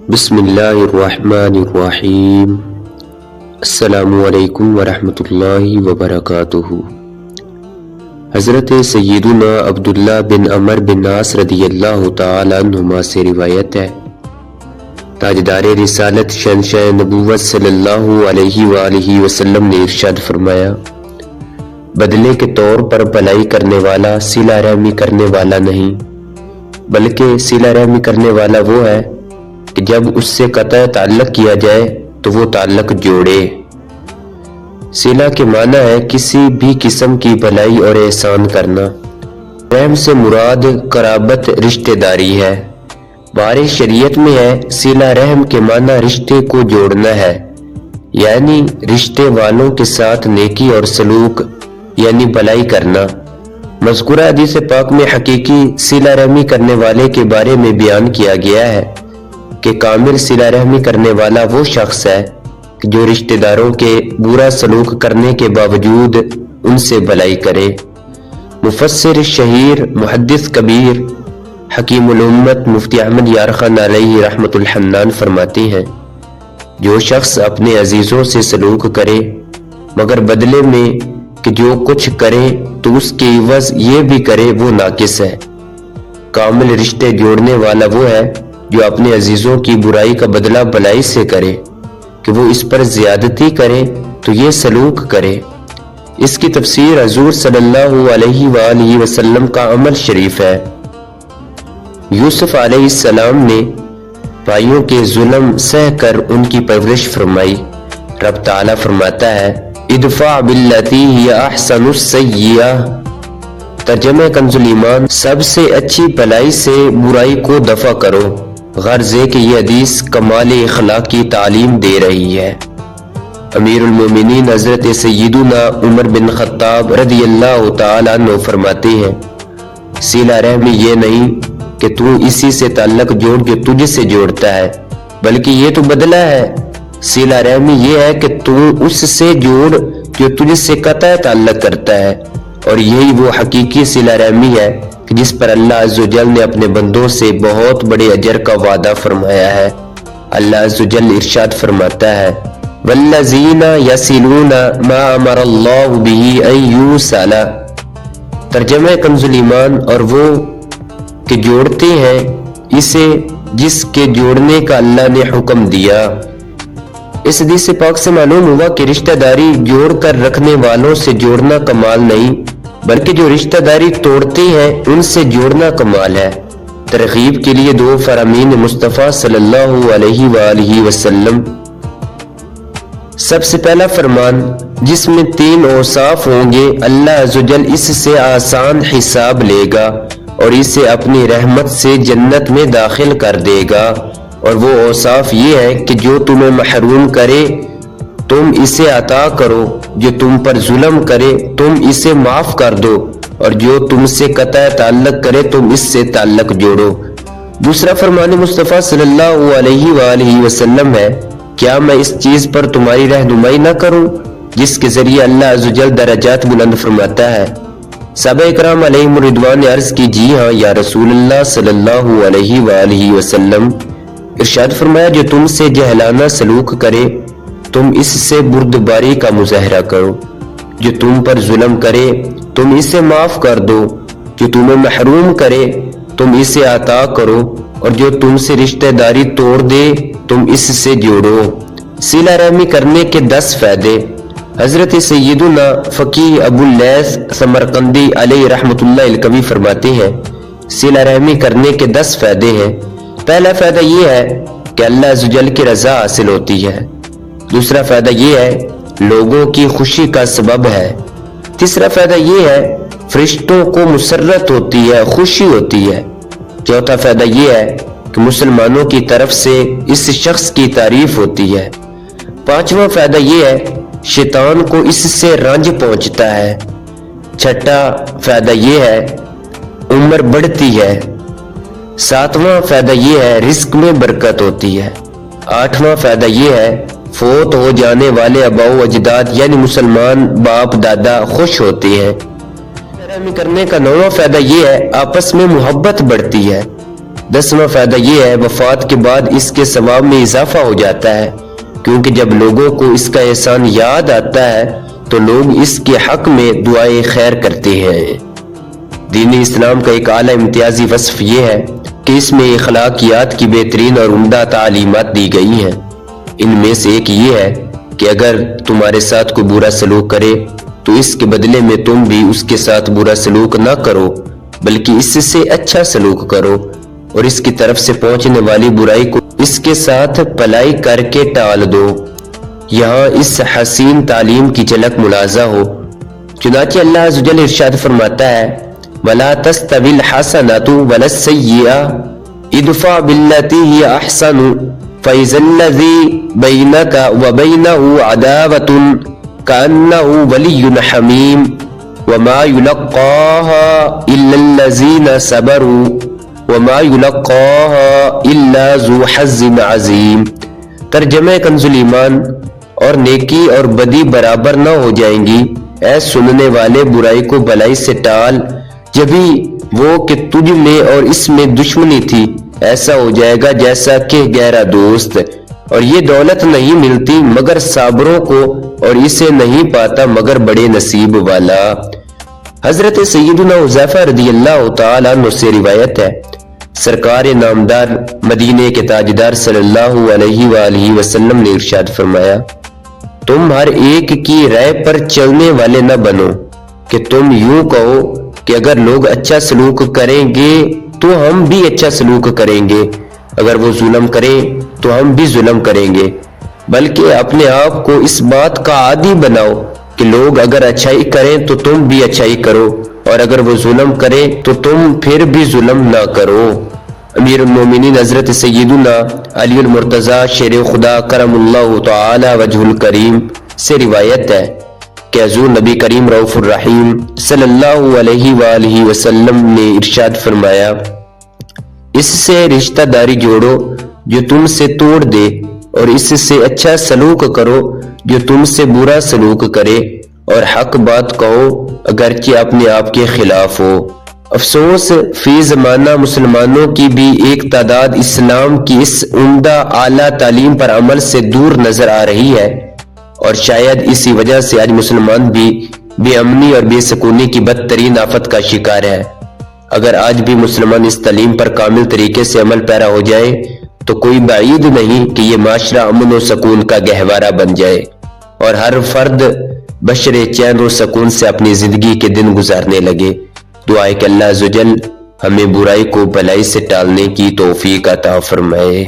بسم اللہ الرحمن الرحیم۔ السلام علیکم ورحمۃ اللہ وبرکاتہ۔ حضرت سیدنا عبداللہ بن عمر بن عاص رضی اللہ تعالی عنہما سے روایت ہے، تاجدار رسالت شہنشاہ نبوت صلی اللہ علیہ وآلہ وسلم نے ارشاد فرمایا، بدلے کے طور پر بھلائی کرنے والا صلہ رحمی کرنے والا نہیں، بلکہ صلہ رحمی کرنے والا وہ ہے کہ جب اس سے قطع تعلق کیا جائے تو وہ تعلق جوڑے۔ صلہ کے معنی ہے کسی بھی قسم کی بھلائی اور احسان کرنا۔ رحم سے مراد قرابت رشتہ داری ہے۔ بارے شریعت میں ہے صلہ رحم کے معنی رشتے کو جوڑنا ہے، یعنی رشتے والوں کے ساتھ نیکی اور سلوک یعنی بھلائی کرنا۔ مذکورہ حدیث پاک میں حقیقی صلہ رحمی کرنے والے کے بارے میں بیان کیا گیا ہے کہ کامل صلہ رحمی کرنے والا وہ شخص ہے جو رشتہ داروں کے برا سلوک کرنے کے باوجود ان سے بھلائی کرے۔ مفسر شہیر، محدث کبیر، حکیم الامت مفتی احمد یار خان علیہ رحمت الحنان فرماتے ہیں، جو شخص اپنے عزیزوں سے سلوک کرے مگر بدلے میں کہ جو کچھ کرے تو اس کے عوض یہ بھی کرے، وہ ناقص ہے۔ کامل رشتے جوڑنے والا وہ ہے جو اپنے عزیزوں کی برائی کا بدلہ بھلائی سے کرے، کہ وہ اس پر زیادتی کرے تو یہ سلوک کرے۔ اس کی تفسیر حضور صلی اللہ علیہ وآلہ وسلم کا عمل شریف ہے۔ یوسف علیہ السلام نے بھائیوں کے ظلم سہ کر ان کی پرورش فرمائی۔ رب تعالیٰ فرماتا ہے، ادفع باللتی ہی احسن السیئہ، ترجمہ کنز ایمان، سب سے اچھی بھلائی سے برائی کو دفع کرو۔ غرض ہے کہ یہ حدیث کمال اخلاق کی تعلیم دے رہی ہے۔ امیر المومنین حضرت سیدنا عمر بن خطاب رضی اللہ تعالیٰ عنہ فرماتے ہیں، صلہ رحمی یہ نہیں کہ تو اسی سے تعلق جوڑ جو تجھ سے جوڑتا ہے، بلکہ یہ تو بدلہ ہے۔ صلہ رحمی یہ ہے کہ تو اس سے جوڑ جو تجھ سے قطع تعلق کرتا ہے، اور یہی وہ حقیقی صلہ رحمی ہے کہ جس پر اللہ عز و جل نے اپنے بندوں سے بہت بڑے اجر کا وعدہ فرمایا ہے۔ اللہ عز و جل ارشاد فرماتا ہے، والذین یصلون ما امر اللہ بہ ان یوصل، ترجمہ کنز ایمان، اور وہ کہ جوڑتے ہیں اسے جس کے جوڑنے کا اللہ نے حکم دیا۔ اس حدیث پاک سے معلوم ہوا کہ رشتہ داری جوڑ کر رکھنے والوں سے جوڑنا کمال نہیں، بلکہ جو رشتہ داری توڑتے ہیں ان سے جوڑنا کمال ہے۔ ترغیب کے لیے دو فرامین مصطفیٰ صلی اللہ علیہ وآلہ وسلم۔ سب سے پہلا فرمان جس میں 3 اوصاف ہوں گے، اللہ عز و جل اس سے آسان حساب لے گا اور اسے اپنی رحمت سے جنت میں داخل کر دے گا، اور وہ اوصاف یہ ہے کہ جو تمہیں محروم کرے تم اسے عطا کرو، جو تم پر ظلم کرے تم اسے معاف کر دو، اور جو تم سے قطع تعلق کرے تم اس سے تعلق جوڑو۔ دوسرا فرمان مصطفیٰ صلی اللہ علیہ وآلہ وسلم ہے، کیا میں اس چیز پر تمہاری رہنمائی نہ کروں جس کے ذریعے اللہ عز و جل درجات بلند فرماتا ہے؟ صحابہ اکرام علیہم رضوان نے عرض کی، جی ہاں یا رسول اللہ صلی اللہ علیہ وآلہ وسلم۔ ارشاد فرمایا، جو تم سے جہلانہ سلوک کرے تم اس سے بردباری کا مظاہرہ کرو، جو تم پر ظلم کرے تم اسے معاف کر دو، جو تمہیں محروم کرے تم اسے عطا کرو، اور جو تم سے رشتہ داری توڑ دے تم اس سے جوڑو۔ صلہ رحمی کرنے کے 10 فائدے۔ حضرت سیدنا فقیہ ابو اللیث سمرقندی علیہ رحمت اللہ القوی فرماتے ہیں، صلہ رحمی کرنے کے 10 فائدے ہیں۔ پہلا فائدہ یہ ہے کہ اللہ عز و جل کی رضا حاصل ہوتی ہے۔ دوسرا فائدہ یہ ہے لوگوں کی خوشی کا سبب ہے۔ تیسرا فائدہ یہ ہے فرشتوں کو مسرت ہوتی ہے، خوشی ہوتی ہے۔ چوتھا فائدہ یہ ہے کہ مسلمانوں کی طرف سے اس شخص کی تعریف ہوتی ہے۔ پانچواں فائدہ یہ ہے شیطان کو اس سے رنج پہنچتا ہے۔ چھٹا فائدہ یہ ہے عمر بڑھتی ہے۔ ساتواں فائدہ یہ ہے رزق میں برکت ہوتی ہے۔ آٹھواں فائدہ یہ ہے فوت ہو جانے والے آباء و اجداد یعنی مسلمان باپ دادا خوش ہوتے ہیں۔ رحمی کرنے کا 9واں فائدہ یہ ہے آپس میں محبت بڑھتی ہے۔ 10واں فائدہ یہ ہے وفات کے بعد اس کے ثواب میں اضافہ ہو جاتا ہے، کیونکہ جب لوگوں کو اس کا احسان یاد آتا ہے تو لوگ اس کے حق میں دعائیں خیر کرتے ہیں۔ دین اسلام کا ایک اعلیٰ امتیازی وصف یہ ہے کہ اس میں اخلاقیات کی بہترین اور عمدہ تعلیمات دی گئی ہیں۔ ان میں سے ایک یہ ہے کہ اگر تمہارے ساتھ کوئی برا سلوک کرے تو اس کے بدلے میں تم بھی اس کے ساتھ برا سلوک نہ کرو بلکہ اس سے اچھا سلوک کرو، اور اس کی طرف سے پہنچنے والی برائی کو اس کے ساتھ پلائی کر کے ٹال دو۔ یہاں اس حسین تعلیم کی جھلک ملاحظہ ہو۔ چنانچہ اللہ عز و جل ارشاد فرماتا ہے وَلَا تَسْتَوِي الْحَسَنَةُ وَلَا السَّيِّئَةُ ادْفَعْ بِالَّتِي هِيَ أَحْسَنُ فَإِذَا الَّذِي بَيْنَكَ وَبَيْنَهُ عَدَاوَةٌ كَأَنَّهُ وَلِيٌّ حَمِيمٌ وَمَا يُلَقَّاهَا إِلَّا الَّذِينَ صَبَرُوا وَمَا يُلَقَّاهَا إِلَّا ذُو حَظٍّ عَظِيمٍ۔ ترجمہ کنز ایمان، اور نیکی اور بدی برابر نہ ہو جائیں گی، اے سننے والے برائی کو بھلائی سے ٹال، جبھی وہ کہ تجھ میں اور اس میں دشمنی تھی ایسا ہو جائے گا جیسا کہ گہرا دوست، اور یہ دولت نہیں ملتی مگر صابروں کو، اور اسے نہیں پاتا مگر بڑے نصیب والا۔ حضرت سیدنا حذیفہ رضی اللہ تعالیٰ عنہ سے روایت ہے سرکار نامدار مدینے کے تاجدار صلی اللہ علیہ وآلہ وسلم نے ارشاد فرمایا تم ہر ایک کی رائے پر چلنے والے نہ بنو کہ تم یوں کہو کہ اگر لوگ اچھا سلوک کریں گے تو ہم بھی اچھا سلوک کریں گے، اگر وہ ظلم کریں تو ہم بھی ظلم کریں گے، بلکہ اپنے آپ کو اس بات کا عادی بناؤ کہ لوگ اگر اچھائی کریں تو تم بھی اچھائی کرو، اور اگر وہ ظلم کریں تو تم پھر بھی ظلم نہ کرو۔ امیر المومنین حضرت سیدنا علی المرتضی شیر خدا کرم اللہ تعالی وجہ الکریم سے روایت ہے کہ حضور نبی کریم رؤوف الرحیم صلی اللہ علیہ وآلہ وسلم نے ارشاد فرمایا اس سے رشتہ داری جوڑو جو تم سے توڑ دے، اور اس سے اچھا سلوک کرو جو تم سے برا سلوک کرے، اور حق بات کہو اگرچہ اپنے آپ کے خلاف ہو۔ افسوس فی زمانہ مسلمانوں کی بھی ایک تعداد اسلام کی اس عمدہ اعلیٰ تعلیم پر عمل سے دور نظر آ رہی ہے، اور شاید اسی وجہ سے آج مسلمان بھی بے امنی اور بے سکونی کی بدترین آفت کا شکار ہے۔ اگر آج بھی مسلمان اس تعلیم پر کامل طریقے سے عمل پیرا ہو جائے تو کوئی بعید نہیں کہ یہ معاشرہ امن و سکون کا گہوارہ بن جائے، اور ہر فرد بشر چین و سکون سے اپنی زندگی کے دن گزارنے لگے۔ دعا ہے کہ اللہ عز و جل ہمیں برائی کو بھلائی سے ٹالنے کی توفیق عطا فرمائے۔